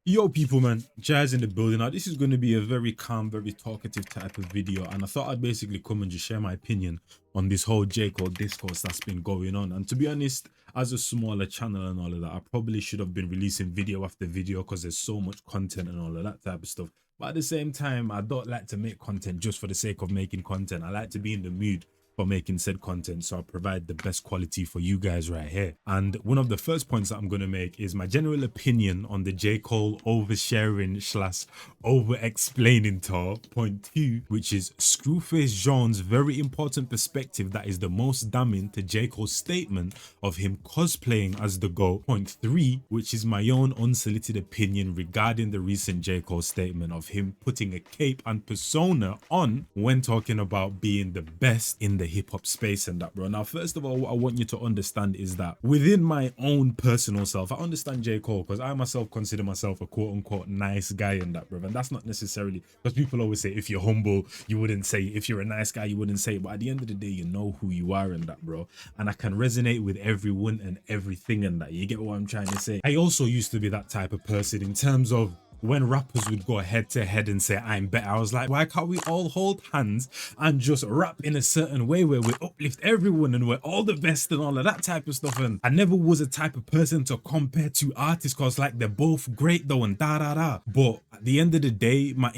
Yo people man, Njies in the building. Now this is going to be a very calm, very talkative type of video, and I thought I'd basically come and just share my opinion on this whole J. Cole discourse that's been going on. And to be honest, as a smaller channel and all of that, I probably should have been releasing video after video because there's so much content and all of that type of stuff. But at the same time, I don't like to make content just for the sake of making content. I like to be in the mood for making said content, so I'll provide the best quality for you guys right here. And one of the first points that I'm going to make is my general opinion on the J. Cole oversharing slash over-explaining tour. Point 2, which is Screwface Jean's very important perspective that is the most damning to J. Cole's statement of him cosplaying as the GOAT. Point 3, which is my own unsolicited opinion regarding the recent J. Cole statement of him putting a cape and persona on when talking about being the best in the hip-hop space and that, bro. Now, first of all, what I want you to understand is that within my own personal self, I understand J. Cole because I myself consider myself a quote-unquote nice guy and that, bro. And that's not necessarily because people always say if you're humble, you wouldn't say it. If you're a nice guy, you wouldn't say it. But at the end of the day, you know who you are and that, bro. And I can resonate with everyone and everything and that. You get what I'm trying to say? I also used to be that type of person in terms of when rappers would go head to head and say I'm better, I was like, why can't we all hold hands and just rap in a certain way where we uplift everyone and we're all the best and all of that type of stuff? And I never was a type of person to compare two artists because like they're both great though and da da da. But at the end of the day, my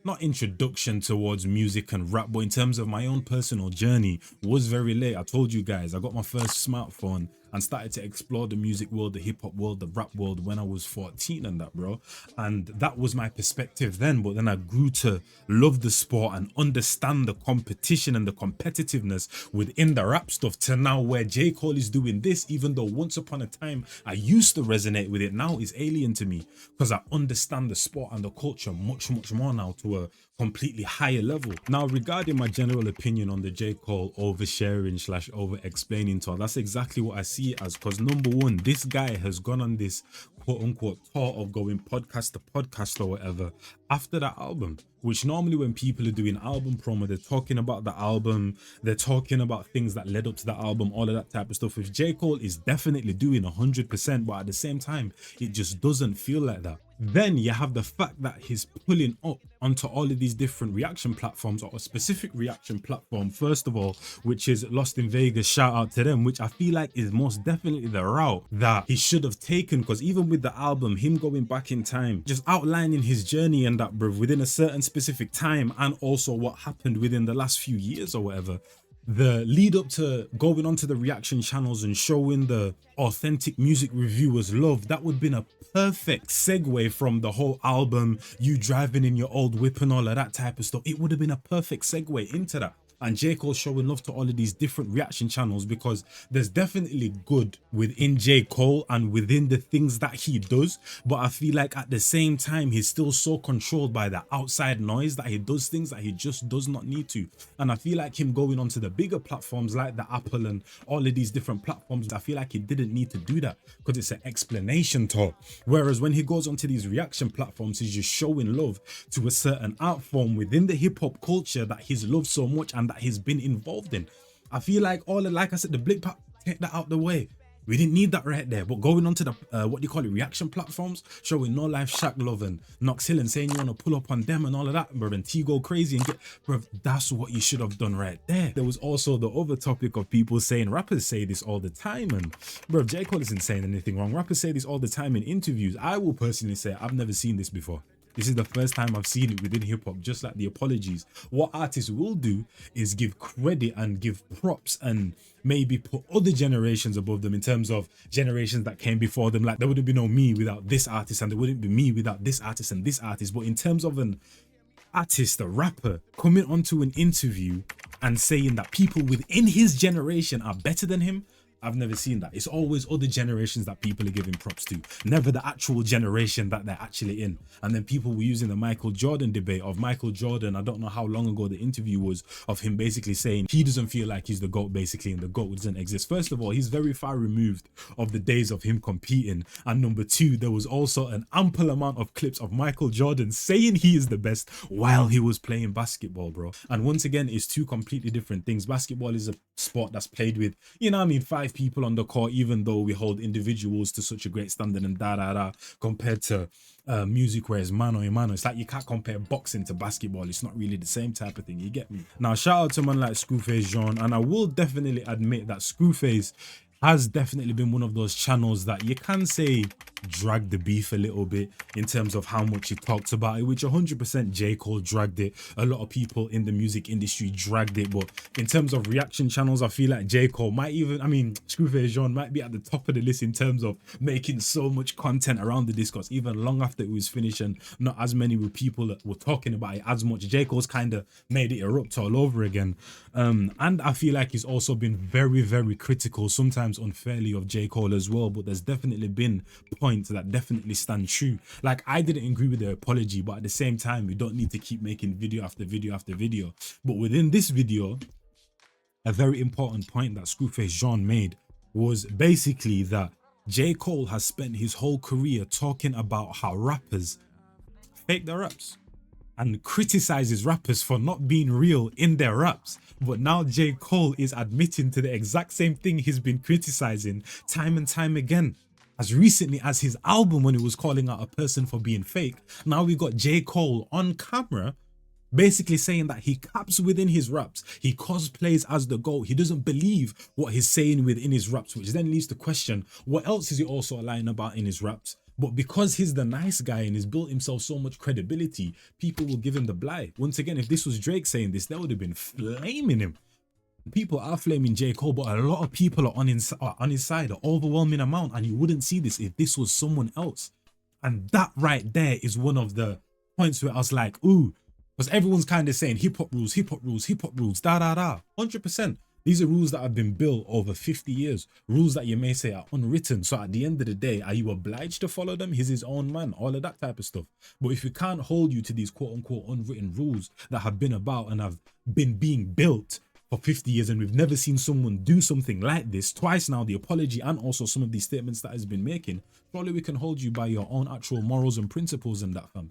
not introduction towards music and rap, but in terms of my own personal journey was very late. I told you guys, I got my first smartphone and started to explore the music world, the hip-hop world, the rap world when I was 14 and that, bro. And that was my perspective then, but then I grew to love the sport and understand the competition and the competitiveness within the rap stuff to now where J. Cole is doing this, even though once upon a time I used to resonate with it, now it's alien to me because I understand the sport and the culture much more now to a completely higher level. Now, regarding my general opinion on the J. Cole oversharing slash over-explaining tour, that's exactly what I see it as, because number one, this guy has gone on this quote-unquote tour of going podcast to podcast or whatever after that album, which normally when people are doing album promo, they're talking about the album, they're talking about things that led up to the album, all of that type of stuff, which J. Cole is definitely doing 100%, but at the same time, it just doesn't feel like that. Then you have the fact that he's pulling up onto all of these different reaction platforms, or a specific reaction platform, first of all, which is Lost in Vegas, shout out to them, which I feel like is most definitely the route that he should have taken, because even with the album, him going back in time, just outlining his journey and that, bro, within a certain specific time, and also what happened within the last few years or whatever, the lead up to going onto the reaction channels and showing the authentic music reviewers love, that would have been a perfect segue from the whole album, you driving in your old whip and all of that type of stuff. It would have been a perfect segue into that. And J. Cole showing love to all of these different reaction channels, because there's definitely good within J. Cole and within the things that he does, but I feel like at the same time he's still so controlled by the outside noise that he does things that he just does not need to. And I feel like him going onto the bigger platforms like the Apple and all of these different platforms, I feel like he didn't need to do that because it's an explanation tour. Whereas when he goes onto these reaction platforms, he's just showing love to a certain art form within the hip-hop culture that he's loved so much and that he's been involved in. I feel like like I said, the Blink Pack, take that out the way. We didn't need that right there. But going on to the what do you call it, reaction platforms, showing No Life, Shaq Love and Knox Hill and saying you want to pull up on them and all of that, bro, and T go crazy and get, bro, that's what you should have done right there. There was also the other topic of people saying rappers say this all the time, and bro, J. Cole isn't saying anything wrong. Rappers say this all the time in interviews. I will personally say I've never seen this before. This is the first time I've seen it within hip-hop, just like the apologies. What artists will do is give credit and give props and maybe put other generations above them in terms of generations that came before them. Like there wouldn't be no me without this artist, and there wouldn't be me without this artist and this artist. But in terms of an artist, a rapper, coming onto an interview and saying that people within his generation are better than him, I've never seen that. It's always other generations that people are giving props to, never the actual generation that they're actually in. And then people were using the Michael Jordan debate of Michael Jordan. I don't know how long ago the interview was, of him basically saying he doesn't feel like he's the GOAT basically, and the GOAT doesn't exist. First of all, he's very far removed of the days of him competing. And number two, there was also an ample amount of clips of Michael Jordan saying he is the best while he was playing basketball, bro. And once again, it's two completely different things. Basketball is a sport that's played with, you know what I mean, 5 of people on the court, even though we hold individuals to such a great standard and compared to music where it's mano a mano. It's like you can't compare boxing to basketball. It's not really the same type of thing. You get me? Now, shout out to man like Screwface Jean, and I will definitely admit that Screwface has definitely been one of those channels that you can say dragged the beef a little bit in terms of how much he talks about it, which 100% J. Cole dragged it. A lot of people in the music industry dragged it, but in terms of reaction channels, I feel like J. Cole might even, I mean, Screwface Jean might be at the top of the list in terms of making so much content around the discourse, even long after it was finished, and not as many people that were talking about it as much. J. Cole's kind of made it erupt all over again. And I feel like he's also been very, very critical, sometimes unfairly, of J. Cole as well, but there's definitely been points that definitely stand true. Like, I didn't agree with the apology, but at the same time, we don't need to keep making video after video after video. But within this video, a very important point that Screwface Jean made was basically that J. Cole has spent his whole career talking about how rappers fake their raps and criticizes rappers for not being real in their raps. But now J. Cole is admitting to the exact same thing he's been criticizing time and time again. As recently as his album, when he was calling out a person for being fake, now we got J. Cole on camera basically saying that he caps within his raps, he cosplays as the GOAT, he doesn't believe what he's saying within his raps, which then leads to question, what else is he also lying about in his raps? But because he's the nice guy and he's built himself so much credibility, people will give him the blight. Once again, if this was Drake saying this, they would have been flaming him. People are flaming J. Cole, but a lot of people are on his side, an overwhelming amount, and you wouldn't see this if this was someone else. And that right there is one of the points where I was like, ooh, because everyone's kind of saying hip hop rules, hip hop rules, hip hop rules, 100%. These are rules that have been built over 50 years, rules that you may say are unwritten. So at the end of the day, are you obliged to follow them? He's his own man, all of that type of stuff. But if we can't hold you to these quote unquote unwritten rules that have been about and have been being built for 50 years, and we've never seen someone do something like this twice now, the apology and also some of these statements that has been making, probably we can hold you by your own actual morals and principles in that, fam.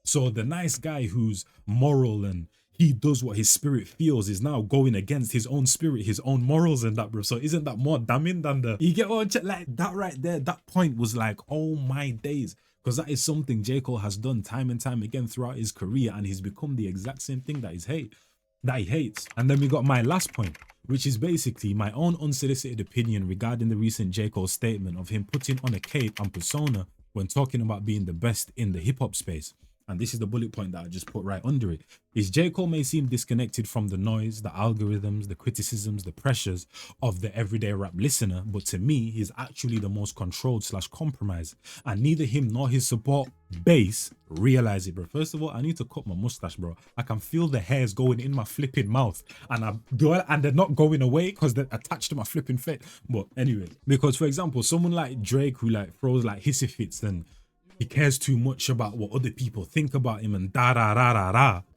So the nice guy who's moral and he does what his spirit feels is now going against his own spirit, his own morals and that, bro. So isn't that more damning than the, you get what I'm like, that right there, that point was like, oh my days. Because that is something J. Cole has done time and time again throughout his career, and he's become the exact same thing that he hates. And then we got my last point, which is basically my own unsolicited opinion regarding the recent J. Cole statement of him putting on a cape and persona when talking about being the best in the hip-hop space. And this is the bullet point that I just put right under it, is J. Cole may seem disconnected from the noise, the algorithms, the criticisms, the pressures of the everyday rap listener, but to me, he's actually the most controlled / compromised, and neither him nor his support base realize it, bro. First of all, I need to cut my mustache, bro. I can feel the hairs going in my flipping mouth, and they're not going away because they're attached to my flipping face. But anyway, because for example, someone like Drake who like throws like hissy fits and he cares too much about what other people think about him and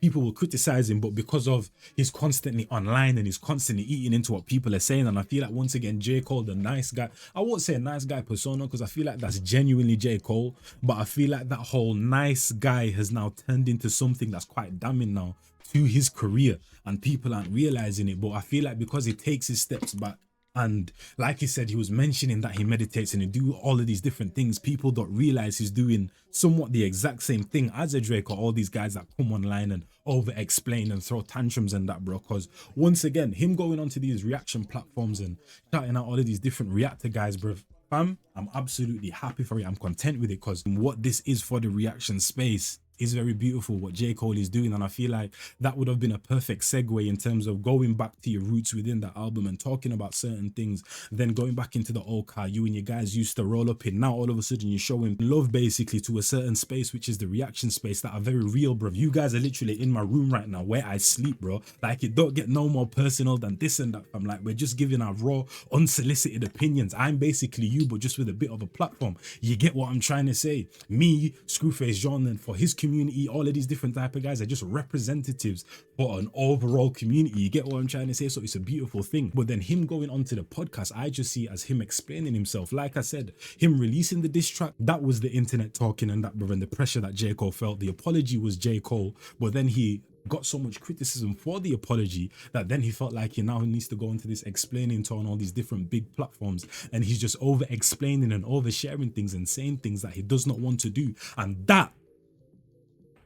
people will criticize him, but because of he's constantly online and he's constantly eating into what people are saying, and I feel like once again J. Cole, the nice guy, I won't say a nice guy persona because I feel like that's genuinely J. Cole, but I feel like that whole nice guy has now turned into something that's quite damning now to his career, and people aren't realizing it. But I feel like because he takes his steps back, and like he said, he was mentioning that he meditates and he do all of these different things, people don't realize he's doing somewhat the exact same thing as a Drake or all these guys that come online and over explain and throw tantrums and that, bro. Because once again, him going onto these reaction platforms and shouting out all of these different reactor guys, bro, fam, I'm absolutely happy for it. I'm content with it, because what this is for the reaction space is very beautiful, what J. Cole is doing. And I feel like that would have been a perfect segue in terms of going back to your roots within that album and talking about certain things, then going back into the old car you and your guys used to roll up in. Now all of a sudden you're showing love basically to a certain space, which is the reaction space, that are very real, bro. You guys are literally in my room right now where I sleep, bro. Like, it don't get no more personal than this and that. I'm like, we're just giving our raw unsolicited opinions. I'm basically you, but just with a bit of a platform. You get what I'm trying to say? Me, Screwface Jean, and for his community, all of these different type of guys are just representatives for an overall community. You get what I'm trying to say? So it's a beautiful thing. But then him going onto the podcast, I just see as him explaining himself. Like I said, him releasing the diss track, that was the internet talking and that, and the pressure that J. Cole felt. The apology was J. Cole, but then he got so much criticism for the apology that then he felt like he now needs to go into this explaining to on all these different big platforms, and he's just over explaining and oversharing things and saying things that he does not want to do. And that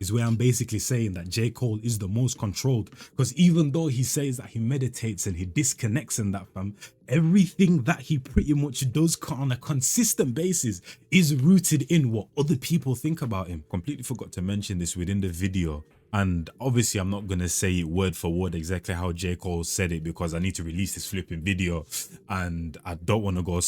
is where I'm basically saying that J. Cole is the most controlled, because even though he says that he meditates and he disconnects and that, fam, everything that he pretty much does on a consistent basis is rooted in what other people think about him. Completely forgot to mention this within the video. And obviously I'm not going to say it word for word exactly how J. Cole said it, because I need to release this flipping video and I don't want to go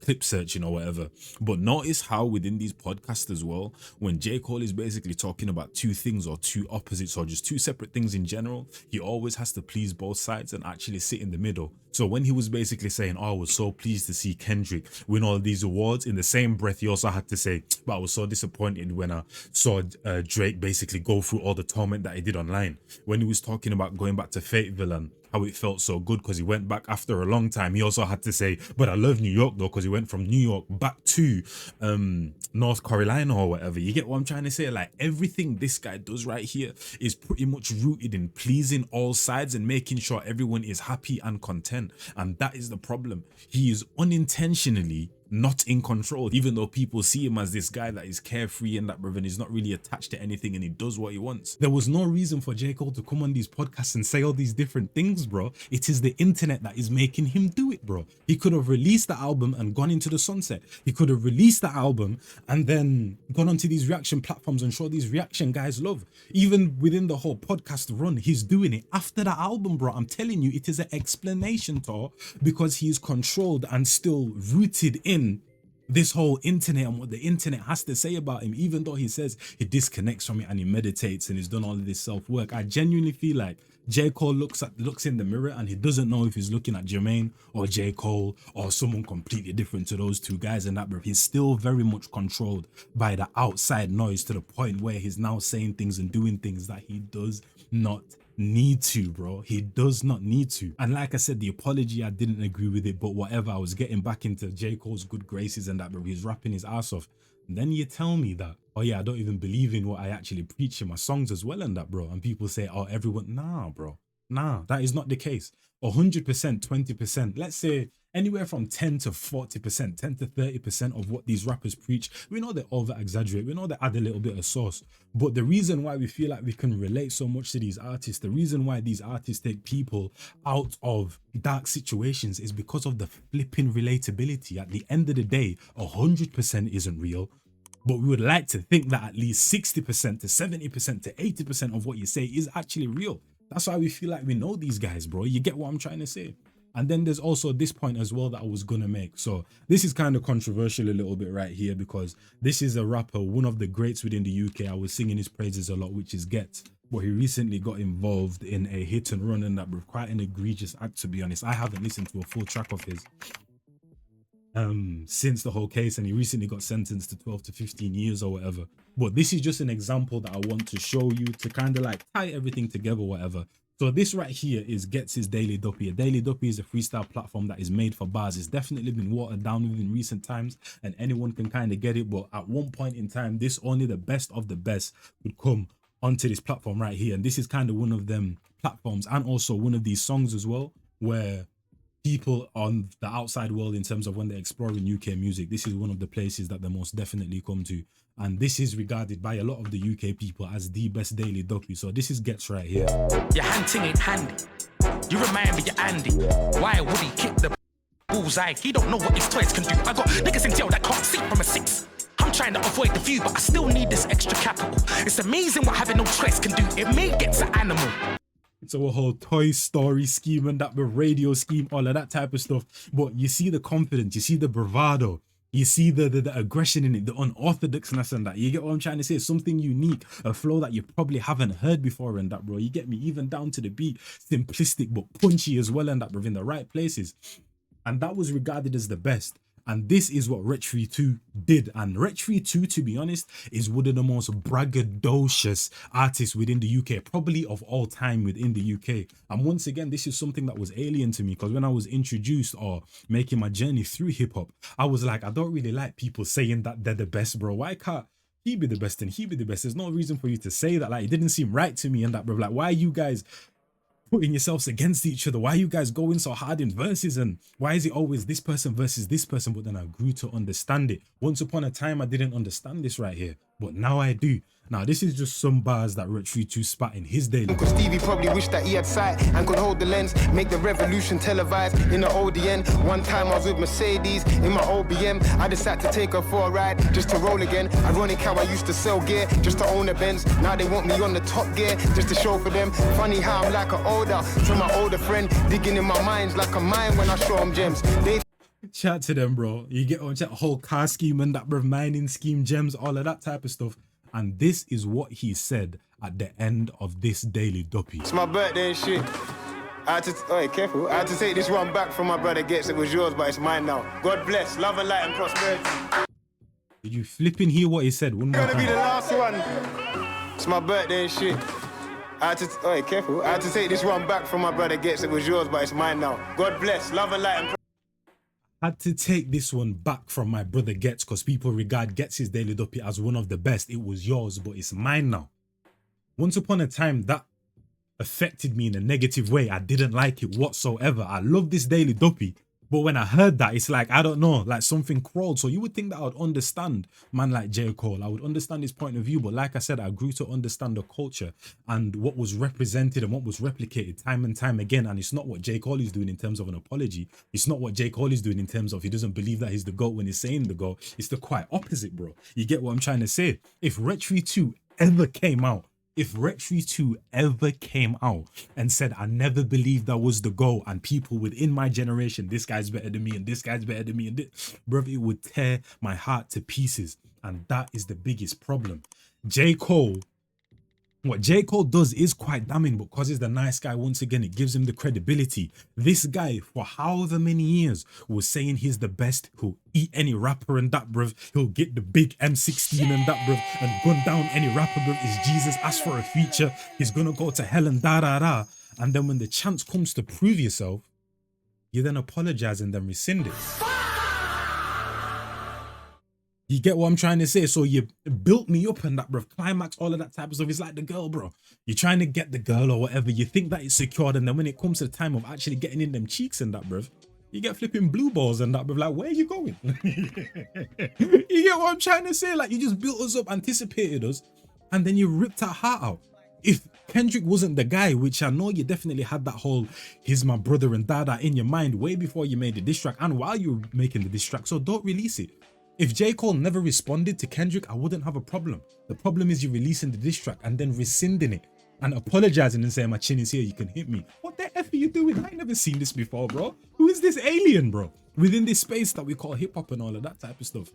clip searching or whatever. But notice how within these podcasts as well, when J. Cole is basically talking about two things or two opposites or just two separate things in general, he always has to please both sides and actually sit in the middle. So when he was basically saying, oh, I was so pleased to see Kendrick win all these awards, in the same breath he also had to say, but I was so disappointed when I saw Drake basically go through all the torment that he did online. When he was talking about going back to Fateville and how it felt so good because he went back after a long time, he also had to say, but I love New York though, because he went from New York back to North Carolina or whatever. You get what I'm trying to say? Like, everything this guy does right here is pretty much rooted in pleasing all sides and making sure everyone is happy and content. And that is the problem. He is unintentionally not in control, even though people see him as this guy that is carefree and that, brother, and he's not really attached to anything and he does what he wants. There was no reason for J. Cole to come on these podcasts and say all these different things, bro. It is the internet that is making him do it, bro. He could have released the album and gone into the sunset. He could have released the album and then gone onto these reaction platforms and show these reaction guys love. Even within the whole podcast run, he's doing it after the album, bro. I'm telling you, it is an explanation, Tor, because he's controlled and still rooted in this whole internet and what the internet has to say about him. Even though he says he disconnects from it and he meditates and he's done all of this self-work, I genuinely feel like J. Cole looks in the mirror and he doesn't know if he's looking at Jermaine or J. Cole or someone completely different to those two guys, and that, but he's still very much controlled by the outside noise to the point where he's now saying things and doing things that he does not need to, bro. He does not need to. And like I said, the apology, I didn't agree with it, but whatever, I was getting back into J. Cole's good graces and that, but he's rapping his ass off. And then you tell me that, oh yeah, I don't even believe in what I actually preach in my songs as well and that, bro. And people say, oh, everyone, nah, bro. Nah, that is not the case. 100%, 20%, let's say anywhere from 10 to 40%, 10 to 30% of what these rappers preach, we know they over exaggerate, we know they add a little bit of sauce. But the reason why we feel like we can relate so much to these artists, the reason why these artists take people out of dark situations is because of the flipping relatability. At the end of the day, 100% isn't real. But we would like to think that at least 60% to 70% to 80% of what you say is actually real. That's why we feel like we know these guys, bro. You get what I'm trying to say? And then there's also this point as well that I was gonna make. So this is kind of controversial a little bit right here, because this is a rapper, one of the greats within the UK. I was singing his praises a lot, which is Get. But he recently got involved in a hit and run, and that was quite an egregious act, to be honest. I haven't listened to a full track of his since the whole case, and he recently got sentenced to 12 to 15 years or whatever. But this is just an example that I want to show you to kind of like tie everything together, whatever. So this right here is Gets his Daily Duppy. A Daily Duppy is a freestyle platform that is made for bars. It's definitely been watered down within recent times and anyone can kind of get it. But at one point in time, this only the best of the best would come onto this platform right here. And this is kind of one of them platforms, and also one of these songs as well, where people on the outside world, in terms of when they're exploring UK music, this is one of the places that they most definitely come to. And this is regarded by a lot of the UK people as the best daily duppy. So this is Gets right here. Your hunting ain't handy. You remind me of Andy. Why would he kick the bullseye? He don't know what his toys can do. I got niggas in jail that can't see from a 6. I'm trying to avoid the view, but I still need this extra capital. It's amazing what having no choice can do. It may get an animal. So a whole Toy Story scheme and that, the radio scheme, all of that type of stuff. But you see the confidence, you see the bravado, you see the aggression in it, the unorthodoxness and that. You get what I'm trying to say? Something unique, a flow that you probably haven't heard before and that, bro. You get me? Even down to the beat, simplistic but punchy as well and that, bro, in the right places. And that was regarded as the best. And this is what Wretch 2 did. And Wretch 2, to be honest, is one of the most braggadocious artists within the UK, probably of all time within the UK. And once again, this is something that was alien to me, because when I was introduced or making my journey through hip hop, I was like, I don't really like people saying that they're the best, bro. Why can't he be the best and he be the best. There's no reason for you to say that. Like, it didn't seem right to me and that, bro. Like, why are you guys putting yourselves against each other? Why are you guys going so hard in verses? And why is it always this person versus this person? But then I grew to understand it. Once upon a time, I didn't understand this right here, but now I do. Now, this is just some bars that Retri2 spat in his daily. Uncle Stevie probably wished that he had sight and could hold the lens, make the revolution televised in the ODN. One time I was with Mercedes in my OBM. I decided to take her for a ride just to roll again. Ironic how I used to sell gear just to own a Benz. Now they want me on the top gear just to show for them. Funny how I'm like an older to my older friend, digging in my minds like a mine when I show them gems. They Shout to them, bro. You get on that whole car scheme and that, bro, mining scheme, gems, all of that type of stuff. And this is what he said at the end of this daily duppy. It's my birthday and shit. I had to, oh, careful. I had to take this one back from my brother Gets. It was yours, but it's mine now. God bless, love and light and prosperity. Did you flipping hear what he said? One more It's gonna be time. the last one. It's my birthday and shit. I had to, oh, careful. I had to take this one back from my brother Gets. It was yours, but it's mine now. God bless, love and light and Had to take this one back from my brother Gets because people regard Gets' daily duppy as one of the best. It was yours, but it's mine now. Once upon a time, that affected me in a negative way. I didn't like it whatsoever. I love this daily duppy, but when I heard that, it's like, I don't know, like something crawled. So you would think that I would understand man like J. Cole. I would understand his point of view, but like I said, I grew to understand the culture and what was represented and what was replicated time and time again. And it's not what J. Cole is doing in terms of an apology. It's not what J. Cole is doing in terms of he doesn't believe that he's the GOAT when he's saying the GOAT. It's the quite opposite, bro. You get what I'm trying to say? If Retri2 ever came out, and said, I never believed that was the goal, and people within my generation, this guy's better than me and this guy's better than me, and this, bro, it would tear my heart to pieces. And that is the biggest problem. What J. Cole does is quite damning, but because he's the nice guy, once again, it gives him the credibility. This guy, for however many years, was saying he's the best. He'll eat any rapper and that, bruv. He'll get the big M16 and that, bruv, and gun down any rapper, bruv. Is Jesus asked for a feature? He's gonna go to hell and da-da-da. And then when the chance comes to prove yourself, you then apologize and then rescind it. You get what I'm trying to say? So you built me up and that, bro. Climax, all of that type of stuff. It's like the girl, bro. You're trying to get the girl or whatever. You think that it's secured. And then when it comes to the time of actually getting in them cheeks and that, bro, you get flipping blue balls and that, bro. Like, where are you going? You get what I'm trying to say? Like, you just built us up, anticipated us, and then you ripped our heart out. If Kendrick wasn't the guy, which I know you definitely had that whole, he's my brother and dada in your mind way before you made the diss track and while you were making the diss track. So don't release it. If J. Cole never responded to Kendrick, I wouldn't have a problem. The problem is you releasing the diss track and then rescinding it and apologizing and saying my chin is here, you can hit me. What the F are you doing? I ain't never seen this before, bro. Who is this alien, bro? Within this space that we call hip hop and all of that type of stuff.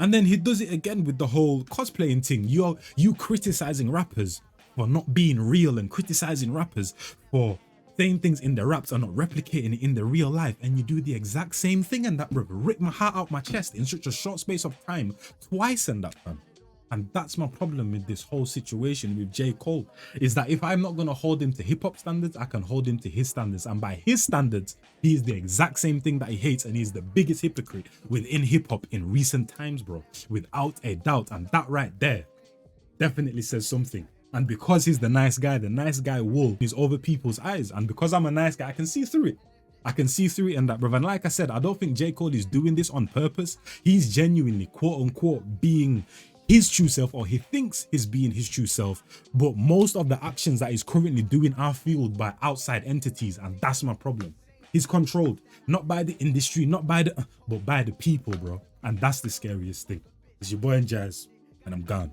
And then he does it again with the whole cosplaying thing. You criticizing rappers for not being real and criticizing rappers for saying things in the raps and not replicating it in the real life, and you do the exact same thing and that, bro, rip my heart out my chest in such a short space of time twice and that, fam. And that's my problem with this whole situation with J. Cole, is that if I'm not gonna hold him to hip-hop standards, I can hold him to his standards, and by his standards he is the exact same thing that he hates, and he's the biggest hypocrite within hip-hop in recent times, bro, without a doubt. And that right there definitely says something. And because he's the nice guy wool is over people's eyes. And because I'm a nice guy, I can see through it. I can see through it and that, bruv. And like I said, I don't think J. Cole is doing this on purpose. He's genuinely, quote unquote, being his true self, or he thinks he's being his true self. But most of the actions that he's currently doing are fueled by outside entities. And that's my problem. He's controlled, not by the industry, not by the, but by the people, bro. And that's the scariest thing. It's your boy Njies, and I'm gone.